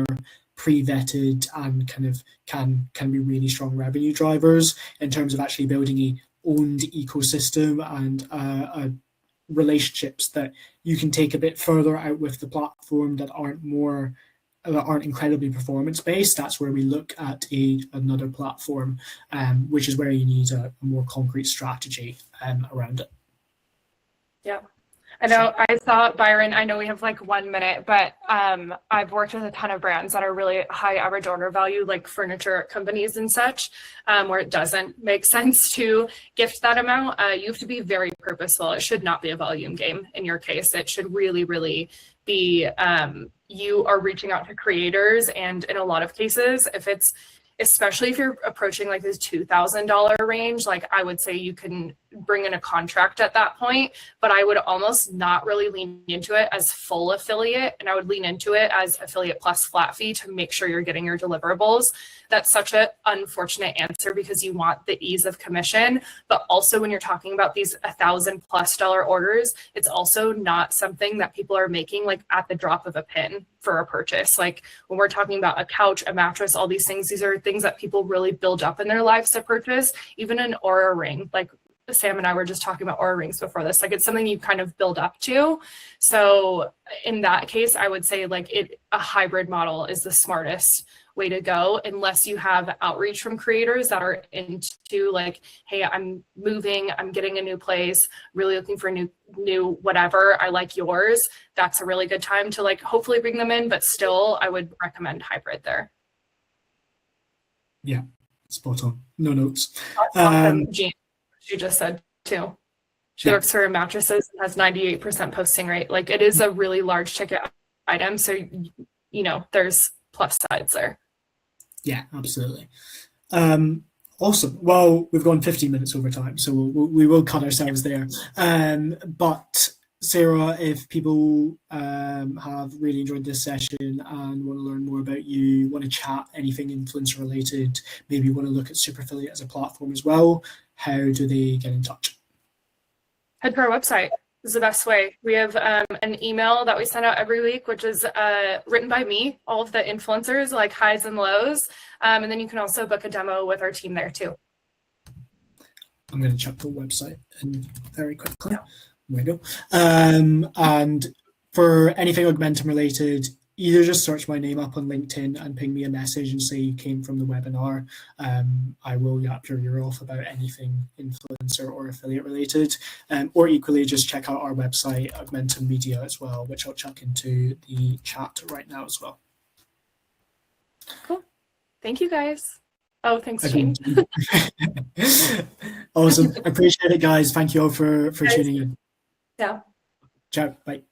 pre-vetted, and kind of can be really strong revenue drivers in terms of actually building a owned ecosystem and relationships that you can take a bit further out with the platform that aren't incredibly performance based. That's where we look at another platform, which is where you need a more concrete strategy around it. Yeah. I know I saw, Byron, I know we have like 1 minute, but I've worked with a ton of brands that are really high average order value, like furniture companies and such, where it doesn't make sense to gift that amount. You have to be very purposeful. It should not be a volume game in your case. It should really, really be, you are reaching out to creators, and in a lot of cases, especially if you're approaching like this $2,000 range, like I would say you can bring in a contract at that point, but I would almost not really lean into it as full affiliate, and I would lean into it as affiliate plus flat fee to make sure you're getting your deliverables. That's such an unfortunate answer because you want the ease of commission, but also when you're talking about these $1,000+ orders, it's also not something that people are making like at the drop of a pin for a purchase. Like when we're talking about a couch, a mattress, all these things are things that people really build up in their lives to purchase. Even an Aura ring, like Sam and I were just talking about Aura rings before this, like it's something you kind of build up to. So in that case, I would say like a hybrid model is the smartest way to go, unless you have outreach from creators that are into like, hey, I'm moving, I'm getting a new place, really looking for new whatever, I like yours. That's a really good time to like hopefully bring them in, but still I would recommend hybrid there. Yeah, spot on. No notes. Awesome. Jean, she just said too. She works for mattresses and has 98% posting rate. Like it is a really large ticket item. So, you know, there's plus sides there. Yeah, absolutely. Awesome. Well, we've gone 15 minutes over time, so we will cut ourselves there. But Sarah, if people have really enjoyed this session and want to learn more about you, want to chat anything influencer related, maybe want to look at Superfiliate as a platform as well, how do they get in touch? Head to our website. Is the best way. We have an email that we send out every week, which is written by me, all of the influencers, like highs and lows. And then you can also book a demo with our team there too. I'm going to check the website in very quickly. There we go. And for anything Augmentum related, either just search my name up on LinkedIn and ping me a message and say you came from the webinar. I will yap your ear off about anything influencer or affiliate related. Or equally, just check out our website, Augmentum Media as well, which I'll chuck into the chat right now as well. Cool. Thank you, guys. Oh, thanks, Jean. Awesome. Appreciate it, guys. Thank you all for tuning in. Yeah. Ciao. Bye.